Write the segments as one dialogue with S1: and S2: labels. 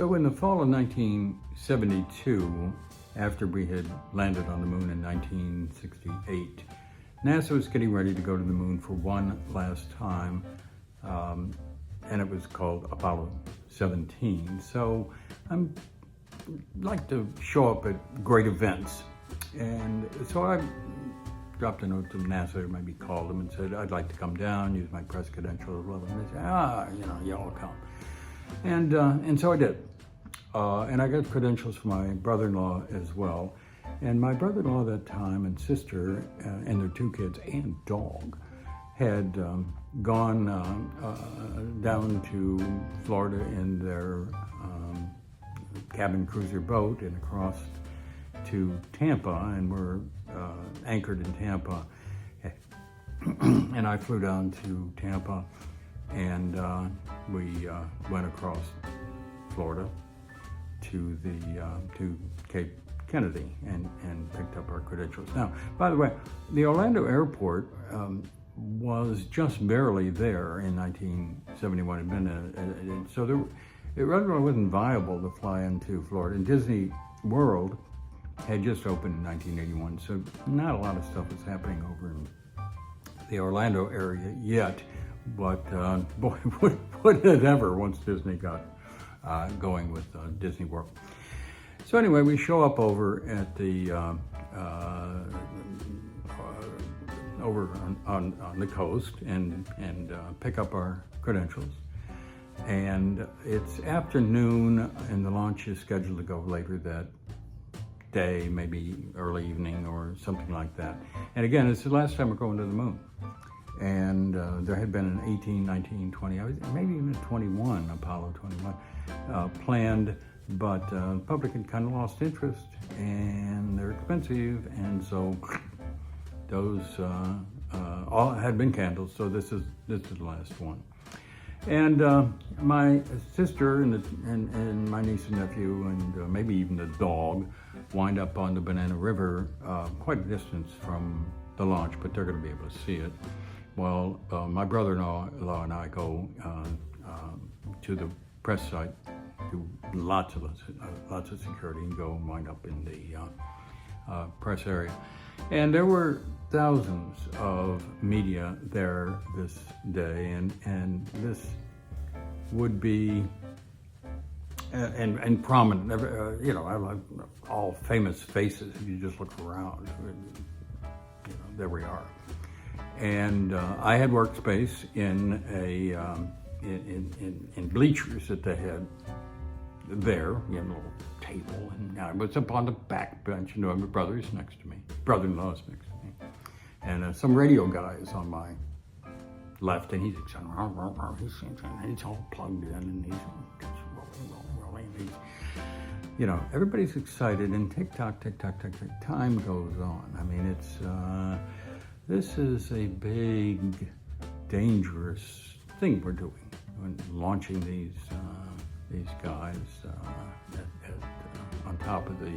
S1: So in the fall of 1972, after we had landed on the moon in 1968, NASA was getting ready to go to the moon for one last time, and it was called Apollo 17. So I'm like to show up at great events, and so I dropped a note to NASA, or maybe called them and said, I'd like to come down, use my press credentials, and they said, you all come. And so I did. And I got credentials for my brother-in-law as well. And my brother-in-law at that time and sister and their two kids and dog had gone down to Florida in their cabin cruiser boat and across to Tampa, and were anchored in Tampa. And I flew down to Tampa, and we went across Florida to Cape Kennedy and picked up our credentials. Now, by the way, the Orlando airport was just barely there in 1971. So it really wasn't viable to fly into Florida. And Disney World had just opened in 1981, so not a lot of stuff was happening over in the Orlando area yet. But boy, would it ever once Disney got going with Disney World. So anyway, we show up over at the over on the coast and pick up our credentials. And it's afternoon, and the launch is scheduled to go later that day, maybe early evening or something like that. And again, it's the last time we're going to the moon. And there had been an 18, 19, 20, maybe even 21, Apollo 21, planned, but the public had kind of lost interest, and they're expensive, and so those all had been canceled. So this is the last one. And my sister and my niece and nephew, and maybe even the dog, wind up on the Banana River, quite a distance from the launch, but they're going to be able to see it. Well, my brother-in-law and I go to the press site, do lots of security, and go and wind up in the press area. And there were thousands of media there this day, and this would be and prominent. I like all famous faces. If you just look around, there we are. And I had workspace in in bleachers that they had there, a little table, and I was up on the back bench, my brother's next to me, brother-in-law's next to me, and some radio guy is on my left, and he's all plugged in, and he's rolling, and everybody's excited, and tick tock, time goes on. I mean, it's this is a big, dangerous thing we're doing when launching these guys on top of the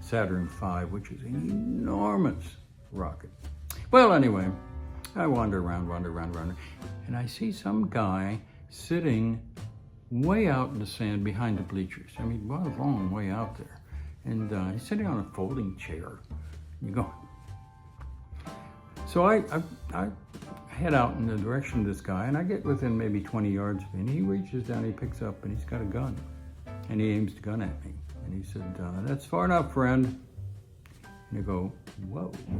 S1: Saturn V, which is an enormous rocket. Well, anyway, I wander around, and I see some guy sitting way out in the sand behind the bleachers. I mean, well, a long way out there. And he's sitting on a folding chair. You go. So I head out in the direction of this guy, and I get within maybe 20 yards of him, and he reaches down, he picks up, and he's got a gun. And he aims the gun at me. And he said, that's far enough, friend. And I go, whoa. I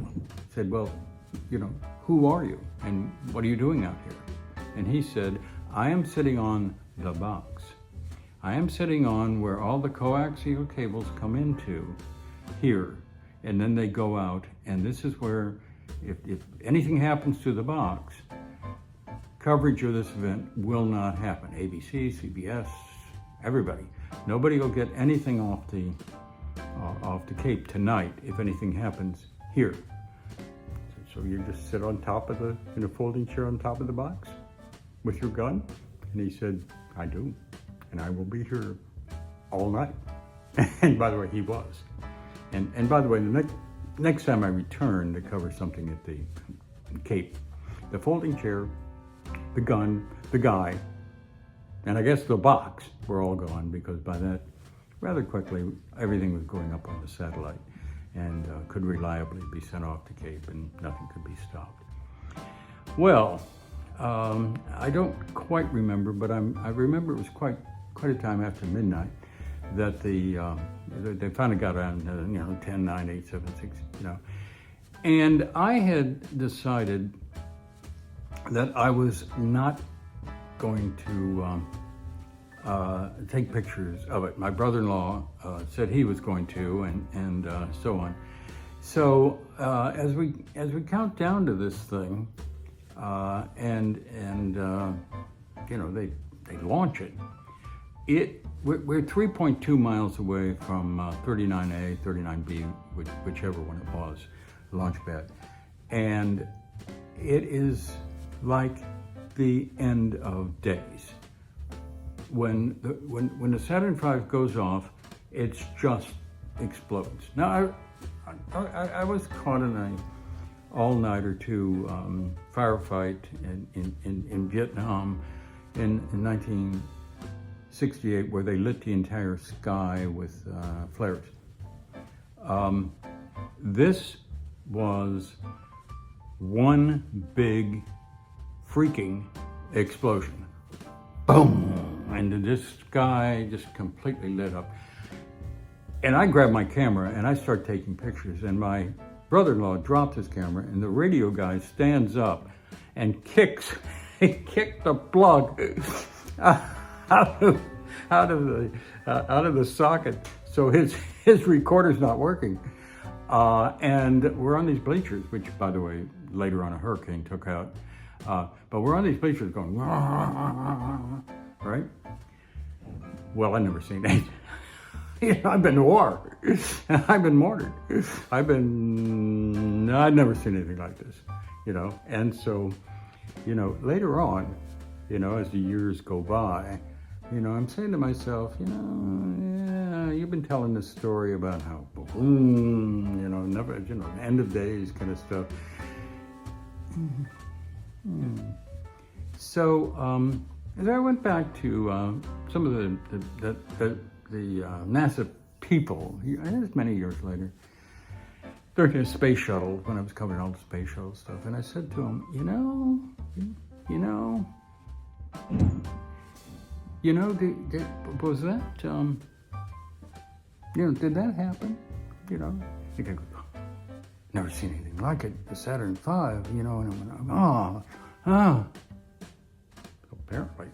S1: said, well, who are you? And what are you doing out here? And he said, I am sitting on the box. I am sitting on where all the coaxial cables come into here. And then they go out, and this is where, if anything happens to the box, coverage of this event will not happen. ABC, CBS, everybody. Nobody will get anything off the Cape tonight if anything happens here. So you just sit on top of in a folding chair on top of the box with your gun? And he said, I do. And I will be here all night. And by the way, he was. And by the way, the next time I return to cover something at the Cape, the folding chair, the gun, the guy, And I guess the box were all gone because by that, rather quickly, everything was going up on the satellite and could reliably be sent off to Cape and nothing could be stopped. Well, I don't quite remember, but I remember it was quite a time after midnight that they finally got on, 10, 9, 8, 7, 6, And I had decided that I was not going to take pictures of it. My brother-in-law said he was going to, and so on. So as we count down to this thing, they launch it. We're 3.2 miles away from 39A, 39B, whichever one it was, launch pad, and it is like the end of days. When the Saturn V goes off, it just explodes. Now I was caught in a all-nighter to firefight in Vietnam in 1968, where they lit the entire sky with flares. This was one big freaking explosion. Boom! And the sky just completely lit up. And I grabbed my camera and I start taking pictures, and my brother-in-law dropped his camera and the radio guy stands up and kicked the plug out of the socket, so his recorder's not working. And we're on these bleachers, which, by the way, later on a hurricane took out. But we're on these bleachers going, right? Well, I've never seen that. I've been to war. I've been mortared. I've never seen anything like this, And so, later on, as the years go by, I'm saying to myself, you've been telling this story about how, never, end of days kind of stuff. So, as I went back to some of the NASA people, and it's many years later, during the space shuttle, when I was covering all the space shuttle stuff, and I said to them, was that, did that happen? You can go, never seen anything like it, the Saturn V, and I went, So apparently,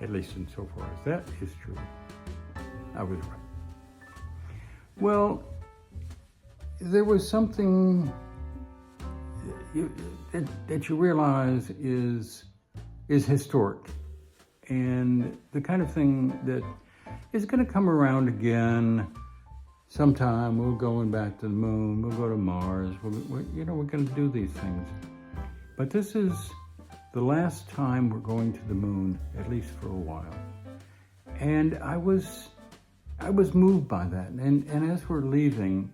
S1: at least insofar as that is true, I was right. Well, there was something that you realize is historic, and the kind of thing that is going to come around again sometime. We're going back to the moon, we'll go to Mars, we're going to do these things. But this is the last time we're going to the moon, at least for a while. And I was moved by that. And as we're leaving,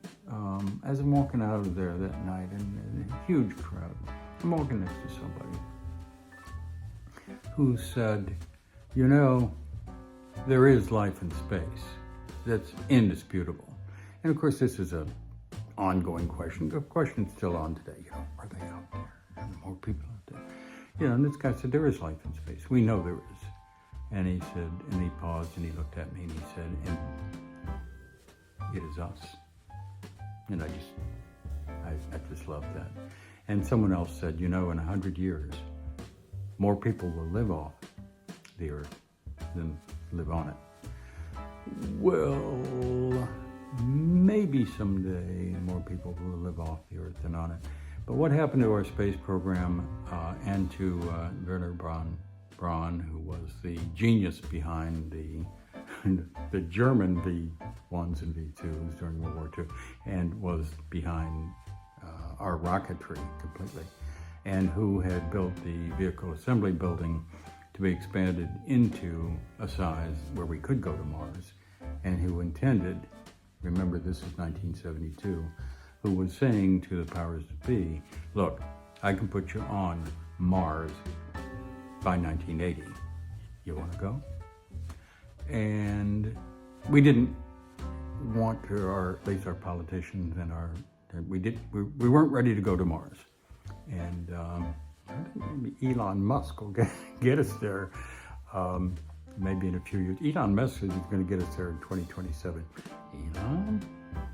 S1: as I'm walking out of there that night, and a huge crowd, I'm walking next to somebody who said, there is life in space. That's indisputable. And of course, this is an ongoing question. The question's still on today. Are they out there? Are there more people out there? And this guy said, there is life in space. We know there is. And he said, and he paused and he looked at me and he said, and it is us. And I just loved that. And someone else said, in 100 years, more people will live off the earth than live on it. Well, maybe someday more people will live off the earth than on it. But what happened to our space program and to Wernher Braun, who was the genius behind the German V1s and V2s during World War II, and was behind our rocketry completely, and who had built the vehicle assembly building to be expanded into a size where we could go to Mars, and who intended, remember this is 1972, who was saying to the powers that be, look, I can put you on Mars by 1980. you want to go? And we didn't want to, or at least our politicians and we weren't ready to go to Mars. And I think maybe Elon Musk will get us there maybe in a few years. Elon Musk is going to get us there in 2027.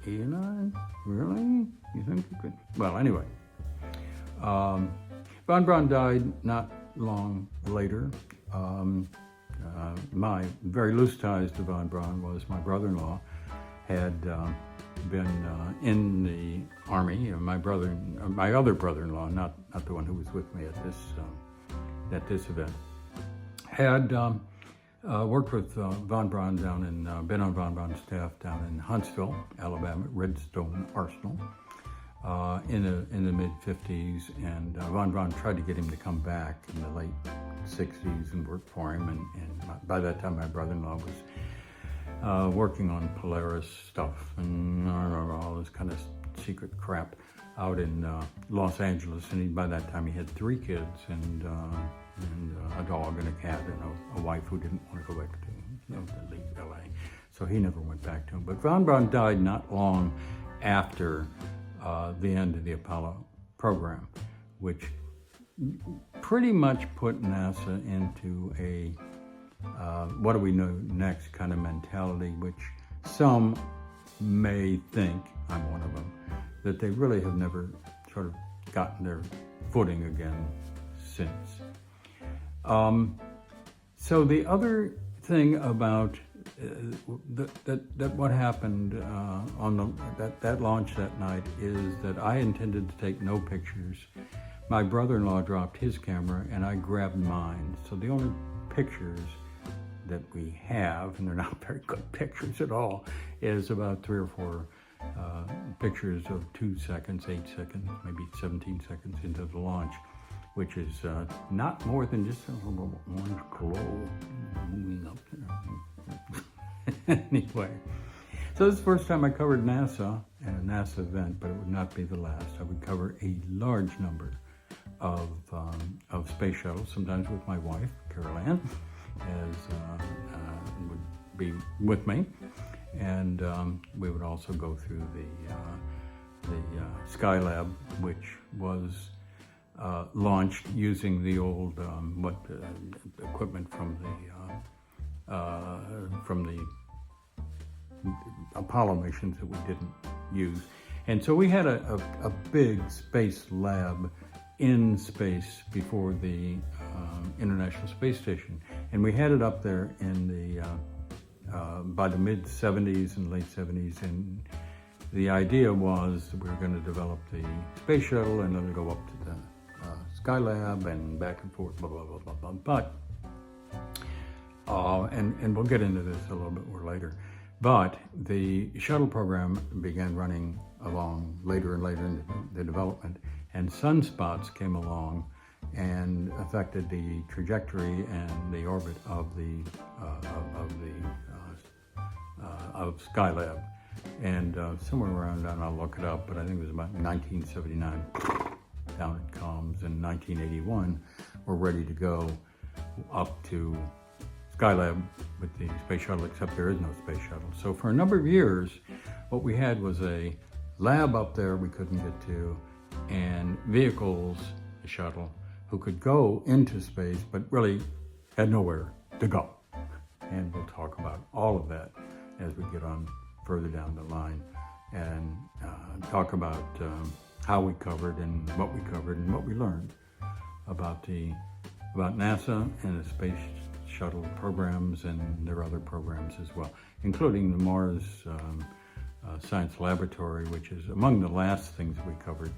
S1: Elon? Really? You think you could? Well, anyway. Von Braun died not long later. My very loose ties to Von Braun was my brother-in-law had been in the Army. My other brother-in-law, not the one who was with me at this event, had worked with Von Braun been on Von Braun's staff down in Huntsville, Alabama, Redstone Arsenal, in the mid-50s, and Von Braun tried to get him to come back in the late 60s and work for him, and by that time my brother-in-law was working on Polaris stuff and all this kind of secret crap out in Los Angeles, and by that time he had 3 kids and a dog and a cat and a wife who didn't want to go back to leave LA, so he never went back to him. But Von Braun died not long after the end of the Apollo program, which pretty much put NASA into a what do we know next kind of mentality, which some may think, I'm one of them, that they really have never sort of gotten their footing again since. So the other thing about that what happened on that launch that night is that I intended to take no pictures. My brother-in-law dropped his camera and I grabbed mine. So the only pictures that we have, and they're not very good pictures at all, is about 3 or 4 pictures of 2 seconds, 8 seconds, maybe 17 seconds into the launch, which is not more than just a little orange glow moving up there. Anyway, so this is the first time I covered NASA and a NASA event, but it would not be the last. I would cover a large number of space shuttles, sometimes with my wife, Carol Ann, would be with me, and we would also go through the Skylab, which was launched using the old equipment from the Apollo missions that we didn't use. And so we had a big space lab in space before the International Space Station, and we had it up there in by the mid 70s and late 70s, and the idea was that we were going to develop the space shuttle and then go up to the Skylab and back and forth, blah, blah, blah, blah, blah. But, and we'll get into this a little bit more later, but the shuttle program began running along later and later in the development, and sunspots came along and affected the trajectory and the orbit of Skylab. And somewhere around, and I'll look it up, but I think it was about 1979, down at comms. In 1981, we're ready to go up to Skylab with the space shuttle, except there is no space shuttle. So for a number of years, what we had was a lab up there we couldn't get to, and vehicles, the shuttle, who could go into space, but really had nowhere to go. And we'll talk about all of that as we get on further down the line, and talk about how we covered and what we learned about NASA and the space shuttle programs and their other programs as well, including the Mars Science Laboratory, which is among the last things we covered.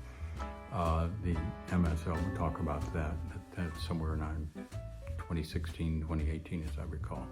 S1: The MSL, we'll talk about that. That's somewhere around 2016, 2018, as I recall.